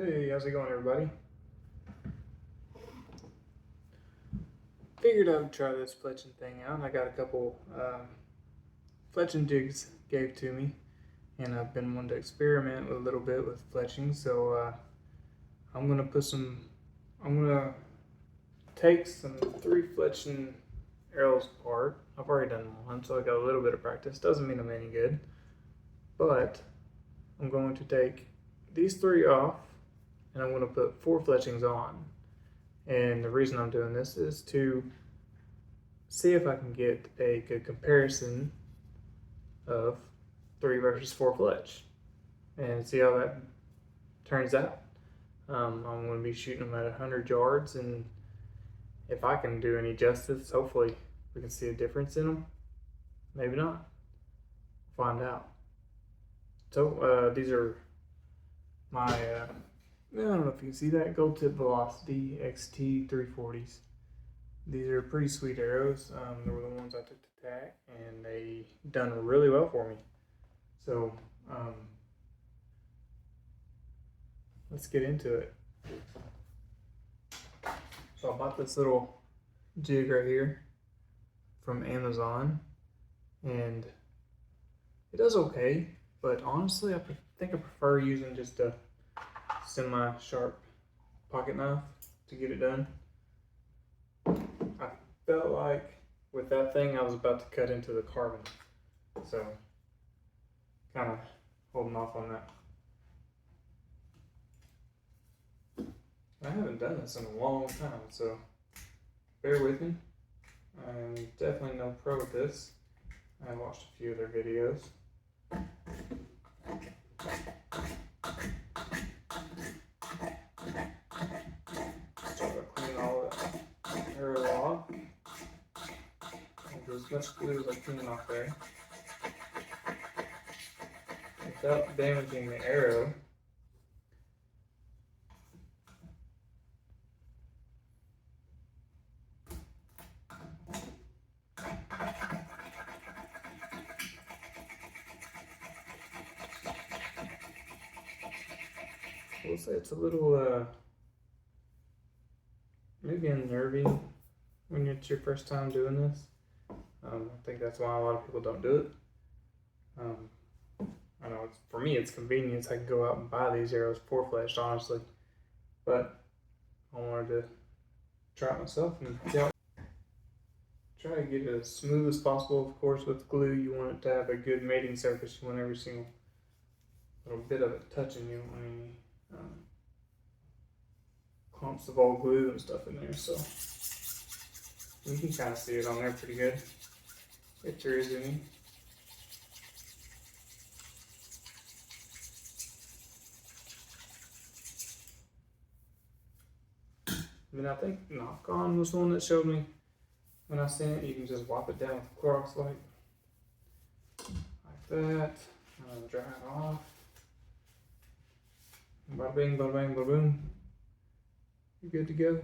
Hey, how's it going, everybody? Figured I would try this fletching thing out. I got a couple fletching jigs gave to me, and I've been wanting to experiment with a little bit with fletching. So I'm gonna take some 3 fletching arrows apart. I've already done one, so I got a little bit of practice. Doesn't mean I'm any good, but I'm going to take these 3 off, and I'm going to put 4 fletchings on. And the reason I'm doing this is to see if I can get a good comparison of 3 versus 4 fletch and see how that turns out. I'm going to be shooting them at 100 yards, and if I can do any justice, hopefully we can see a difference in them. Maybe not. Find out. So these are my I don't know if you can see that, Gold Tip Velocity XT 340s. These are pretty sweet arrows. They were the ones I took to tack, and they done really well for me. So let's get into it. So I bought this little jig right here from Amazon, and it does okay, but honestly I think I prefer using just a semi-sharp pocket knife to get it done. I felt like with that thing I was about to cut into the carbon, so kind of holding off on that. I haven't done this in a long time, so bear with me. I'm definitely no pro at this. I watched a few of their videos. As much glue as I can off there without damaging the arrow. I will say it's a little maybe unnerving when it's your first time doing this. I think that's why a lot of people don't do it. I know for me it's convenience. I can go out and buy these arrows 4-fletched, honestly, but I wanted to try it myself and try to get it as smooth as possible. Of course, with glue, you want it to have a good mating surface. You want every single little bit of it touching. You don't want any clumps of old glue and stuff in there. So you can kind of see it on there pretty good. If there is any. And I think Knock On was the one that showed me when I seen it. You can just wipe it down with a Clorox wipe like that. Dry it off. Bada bing, bada bang, bada boom. You're good to go.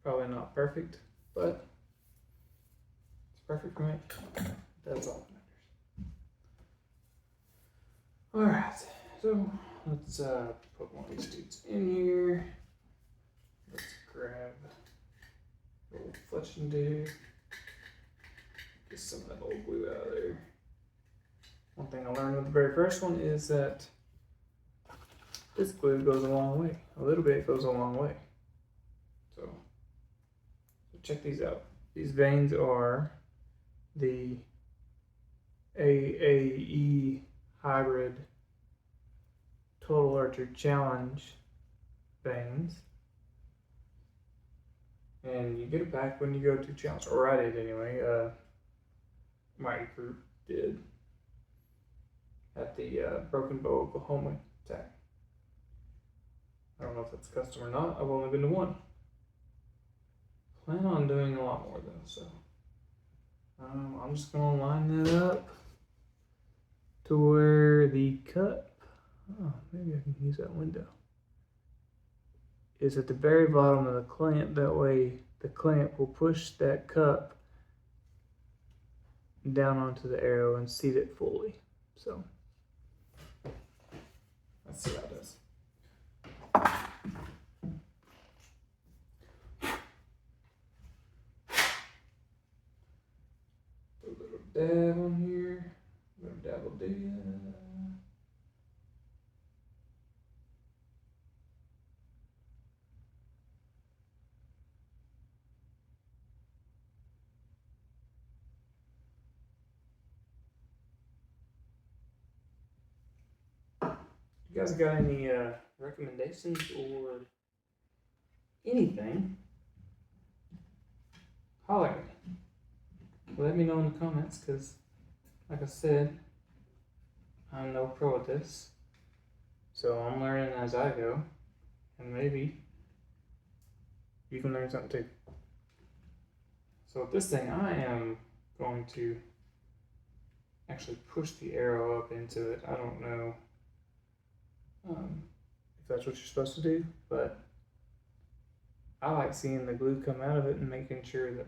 Probably not perfect, but it's perfect for me. That's all that matters. Alright, so let's put one of these dudes in here. Let's grab the old fletching dig. Get some of that old glue out of there. One thing I learned with the very first one is that this glue goes a long way. A little bit goes a long way. So check these out. These veins are the AAE hybrid Total Archer Challenge veins. And you get it back when you go to challenge, or I did anyway. My group did at the Broken Bow, Oklahoma tag. I don't know if that's custom or not. I've only been to one. Plan on doing a lot more though, so I'm just gonna line that up to where the cup, maybe I can use that window, is at the very bottom of the clamp. That way the clamp will push that cup down onto the arrow and seat it fully. So Let's see how it does. Put a little dab on here. A little dab will do ya. You guys got any recommendations or anything? Holler at me. Let me know in the comments, because like I said, I'm no pro at this. So I'm learning as I go, and maybe you can learn something too. So with this thing, I am going to actually push the arrow up into it. I don't know if that's what you're supposed to do, but I like seeing the glue come out of it and making sure that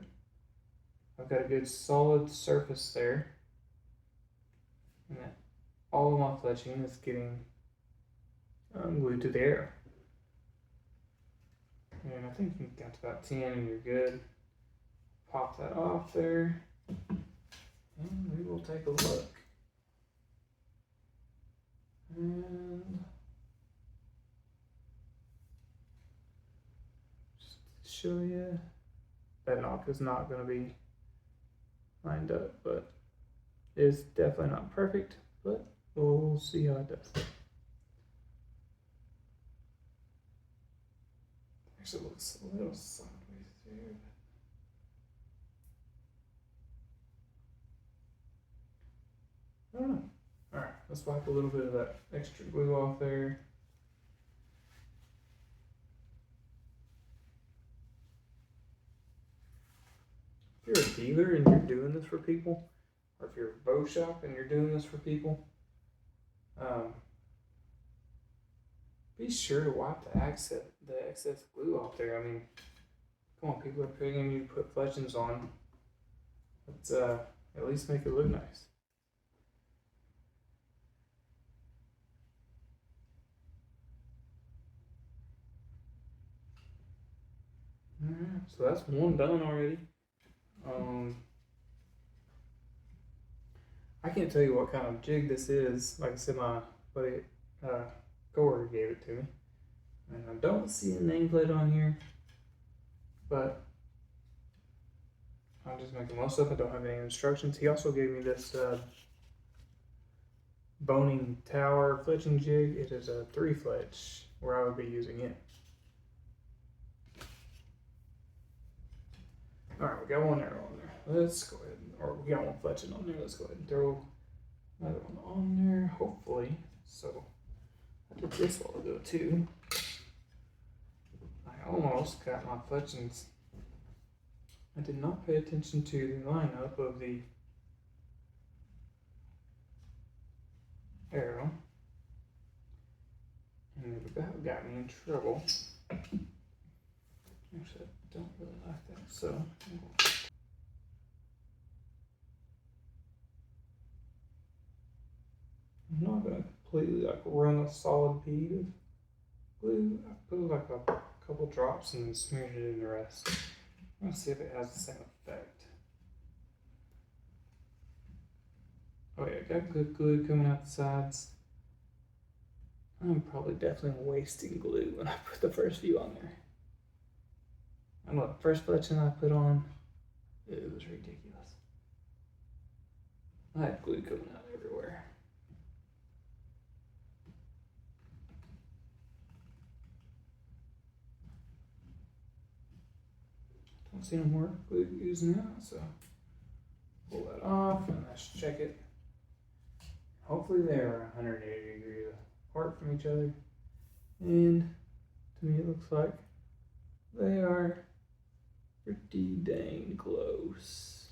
I've got a good solid surface there, and that all of my fletching is getting glued to the arrow. And I think you got to about 10 and you're good. Pop that off there, and we will take a look. And just to show you, that knock is not going to be lined up, but it's definitely not perfect, but we'll see how it does. Actually, it looks a little sideways there. I don't know. Alright, let's wipe a little bit of that extra glue off there. If you're a dealer and you're doing this for people, or if you're a bow shop and you're doing this for people, be sure to wipe the excess glue off there. I mean, come on, people are paying you to put fletchings on. Let's at least make it look nice. Alright, so that's one done already. I can't tell you what kind of jig this is. Like I said, my buddy coworker gave it to me, and I don't see a nameplate on here, but I'm just making most of it. I don't have any instructions. He also gave me this boning tower fletching jig. It is a 3 fletch where I would be using it. Alright, we got one arrow on there. Let's go ahead, or we got one fletching on there. Let's go ahead and throw another one on there, hopefully. So I did this while ago too. I almost got my fletchings. I did not pay attention to the lineup of the arrow, and it about got me in trouble. Actually, I don't really like that, so I'm not going to completely like run a solid bead of glue. I put like a couple drops and then smeared it in the rest. I'm going to see if it has the same effect. Oh yeah, got good glue coming out the sides. I'm probably definitely wasting glue when I put the first few on there. And the first fletching I put on, it was ridiculous. I had glue coming out everywhere. Don't see no more glue using out, so pull that off and let's check it. Hopefully they're 180 degrees apart from each other, and to me it looks like they are pretty dang close.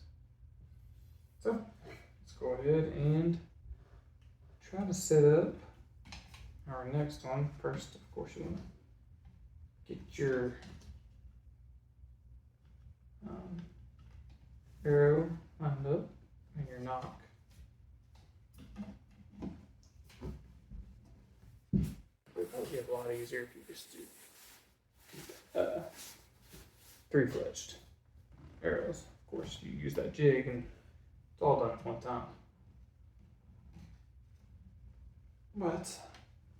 So let's go ahead and try to set up our next one. First, of course, you want to get your arrow lined up and your knock. lot easier if you just do 3 fletched arrows. Of course, you use that jig and it's all done at one time. But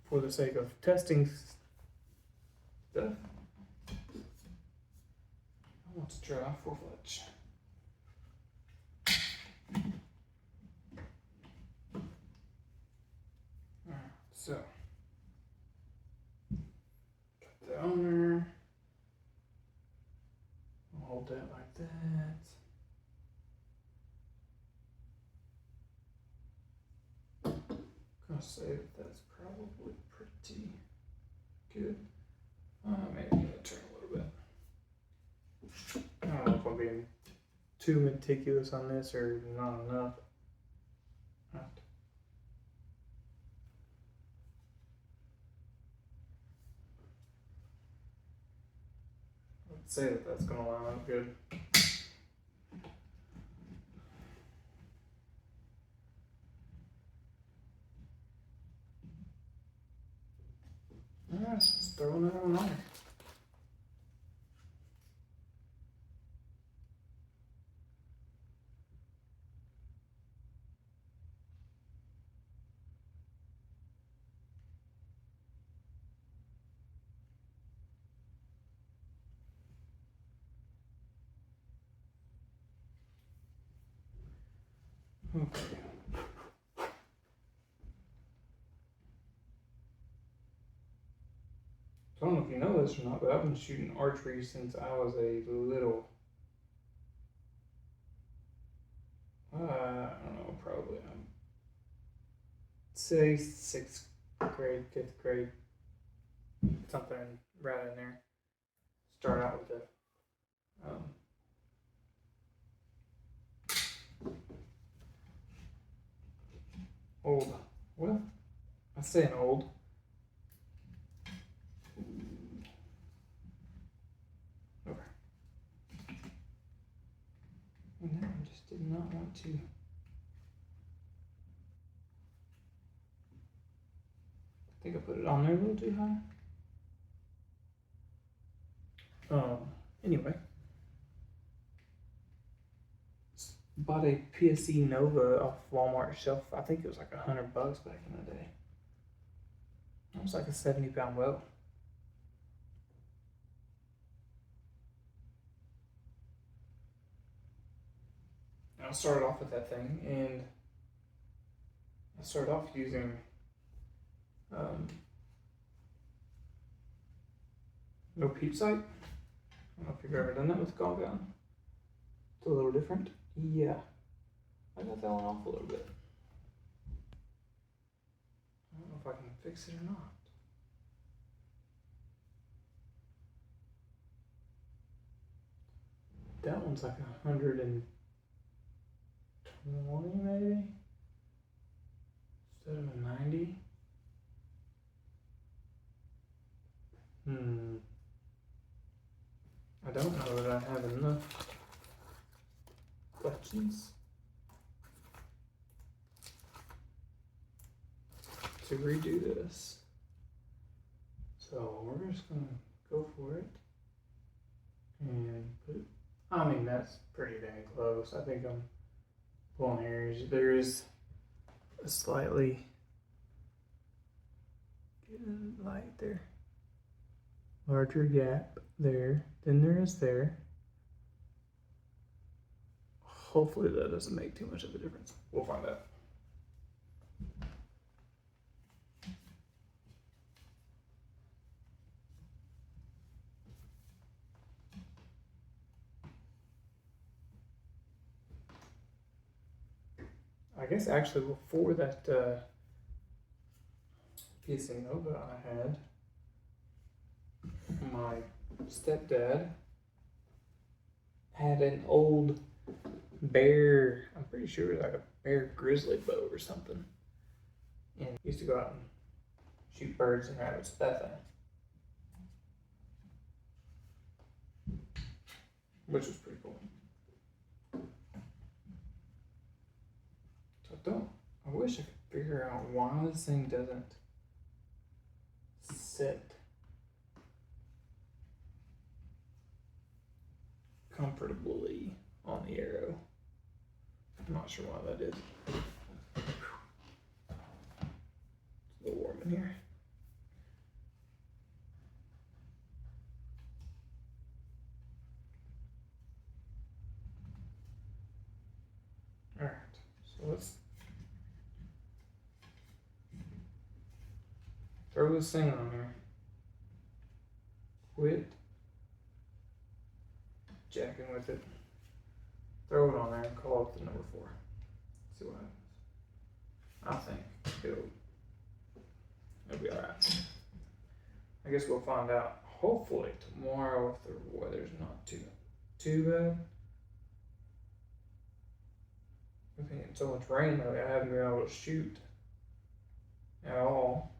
for the sake of testing stuff, I want to try 4 fletch. Alright, so cut the owner. I'll hold that like that. I'm gonna say that that's probably pretty good. Maybe I'm gonna turn a little bit. I don't know if I'm being too meticulous on this or not enough. Let's say that that's gonna line up good. Alright, just throwing that on there. Okay. So I don't know if you know this or not, but I've been shooting archery since I was a little. I don't know, probably say 6th grade, 5th grade, something right in there. Start out with a old, well, I say an old. Okay. And now I just did not want to. I think I put it on there a little too high. Anyway. Bought a PSE Nova off Walmart shelf. I think it was like $100 back in the day. It was like a 70-pound bow. I started off with that thing, and I started off using no peep sight. I don't know if you've ever done that with a golf gun. It's a little different. Yeah, I got that one off a little bit. I don't know if I can fix it or not. That one's like 120 maybe, instead of a 90. I don't know that I have enough fletches to redo this. So we're just gonna go for it and put it. I mean, that's pretty dang close. I think I'm pulling hairs. There is a slightly light there. Larger gap there than there is there. Hopefully that doesn't make too much of a difference. We'll find out. I guess actually before that PSE Nova I had, my stepdad had an old bear, I'm pretty sure it was like a bear grizzly bow or something, and he used to go out and shoot birds and rabbits with that thing, which was pretty cool. So I wish I could figure out why this thing doesn't sit comfortably on the arrow. I'm not sure why that is. It's a little warm in here. Alright, so let's throw this thing on there. Quit jacking with it. Throw it on there and call it the number 4. See what happens. I think it'll be alright. I guess we'll find out hopefully tomorrow if the weather's not too bad. I think it's so much rain lately I haven't been able to shoot at all.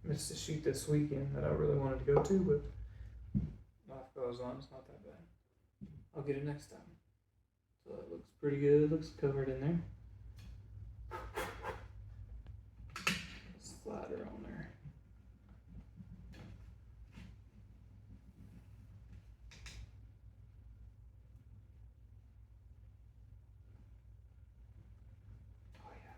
Missed to shoot this weekend that I really wanted to go to, but life goes on, it's not that bad. I'll get it next time. So it looks pretty good, it looks covered in there. Slider on there. Oh yeah.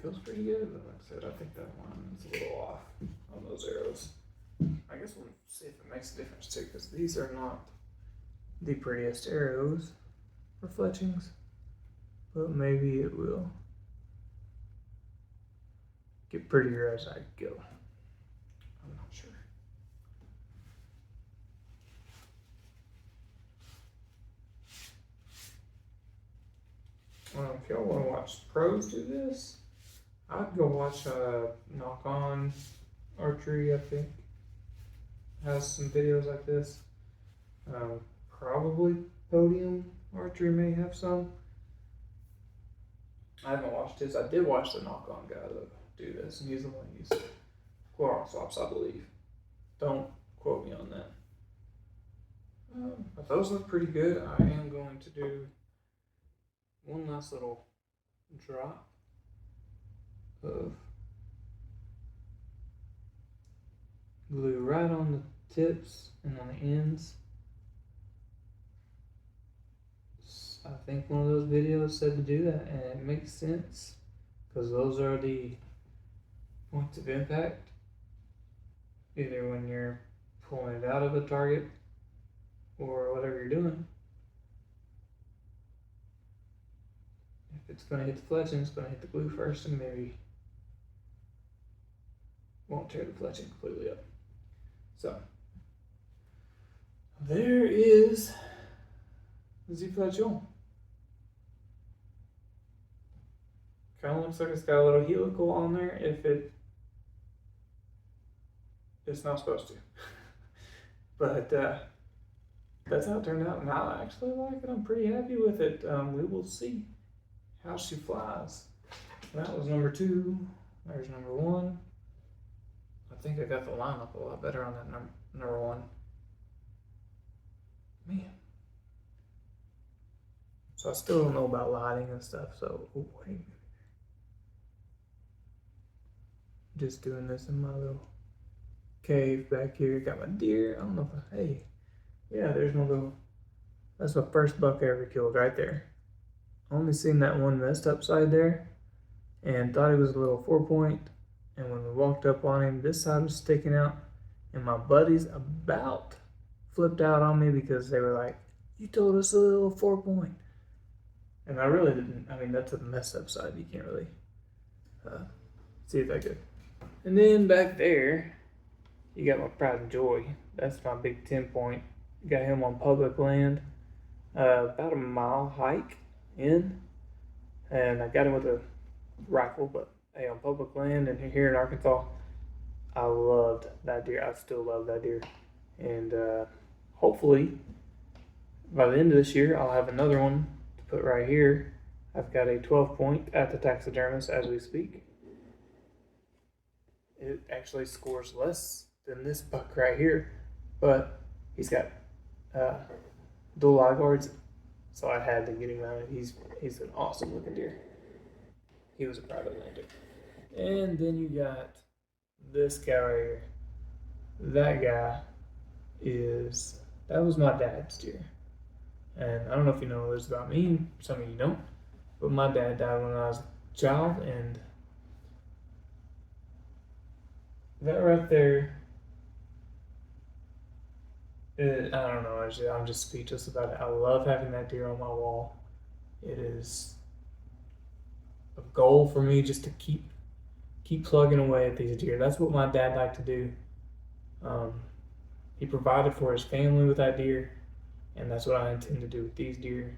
Feels pretty good, but like I said, I think that one is a little off on those arrows. I guess we'll see if it makes a difference too, because these are not the prettiest arrows for fletchings, but maybe it will get prettier as I go. I'm not sure. If y'all want to watch pros do this, I'd go watch Knock On Archery, I think. Has some videos like this. Probably Podium Archery may have some. I haven't watched his. I did watch the Knock On guy do this, and he's the one who uses Chlorox swaps, I believe. Don't quote me on that. But those look pretty good. I am going to do one last little drop of glue right on the tips and on the ends. I think one of those videos said to do that, and it makes sense because those are the points of impact, either when you're pulling it out of a target or whatever you're doing. If it's going to hit the fletching, it's going to hit the glue first and maybe won't tear the fletching completely up. So there is the Z-Fletchel. Kind of looks like it's got a little helical on there if it's not supposed to. But that's how it turned out, and I actually like it. I'm pretty happy with it. We will see how she flies. That was number 2. There's number 1. I think I got the lineup a lot better on that number 1. Man. So I still don't know about lighting and stuff, so wait. Just doing this in my little cave back here. Got my deer. I don't know if hey. Yeah, there's my little, that's my first buck I ever killed right there. Only seen that one messed up side there and thought he was a little 4-point. And when we walked up on him, this side was sticking out, and my buddies about flipped out on me because they were like, "You told us a little 4-point." And I really didn't. I mean, that's a messed up side. You can't really see it that good. And then back there, you got my pride and joy. That's my big 10-point. Got him on public land, about a mile hike in, and I got him with a rifle, but hey, on public land and here in Arkansas, I loved that deer. I still love that deer, and hopefully by the end of this year, I'll have another one to put right here. I've got a 12 point at the taxidermist as we speak. It actually scores less than this buck right here, but he's got dual eye guards, so I had to get him mounted. He's an awesome looking deer. He was a private lander. And then you got this guy right here. That guy that was my dad's deer. And I don't know if you know this about me, some of you don't, but my dad died when I was a child, and that right there, I don't know, I'm just speechless about it. I love having that deer on my wall. It is a goal for me just to keep plugging away at these deer. That's what my dad liked to do. He provided for his family with that deer, and that's what I intend to do with these deer.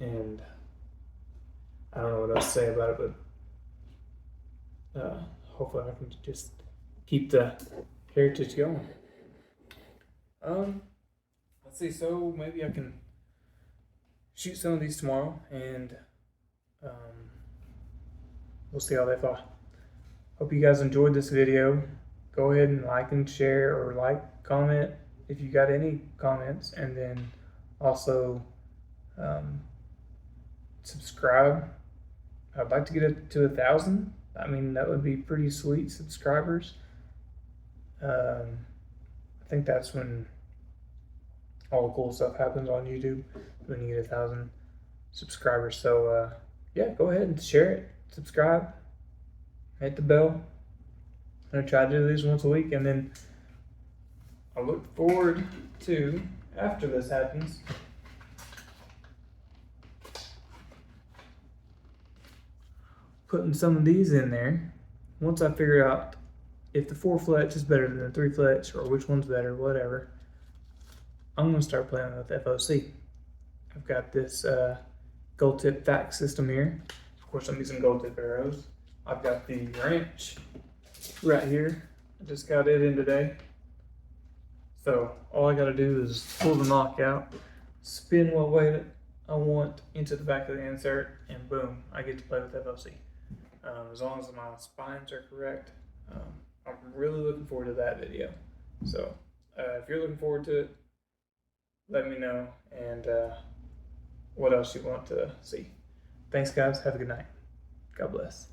And I don't know what else to say about it, but hopefully I can just keep the heritage going. Let's see. So maybe I can shoot some of these tomorrow, and we'll see how they fly. Hope you guys enjoyed this video. Go ahead and like and share, or comment if you got any comments, and then also subscribe. I'd like to get it to 1,000. I mean, that would be pretty sweet subscribers. I think that's when all the cool stuff happens on YouTube, when you get 1,000 subscribers. So yeah, go ahead and share it, subscribe, hit the bell. I'm gonna try to do these once a week, and then I look forward to, after this happens, putting some of these in there. Once I figure out if the 4 fletch is better than the 3 fletch, or which one's better, whatever, I'm gonna start playing with FOC. I've got this gold tip fact system here. Of course, I'm using gold tip arrows. I've got the wrench right here. I just got it in today. So all I gotta do is pull the knock out, spin what way I want into the back of the insert, and boom, I get to play with FOC. As long as my spines are correct. I'm really looking forward to that video. So if you're looking forward to it, let me know, and what else you want to see. Thanks guys, have a good night. God bless.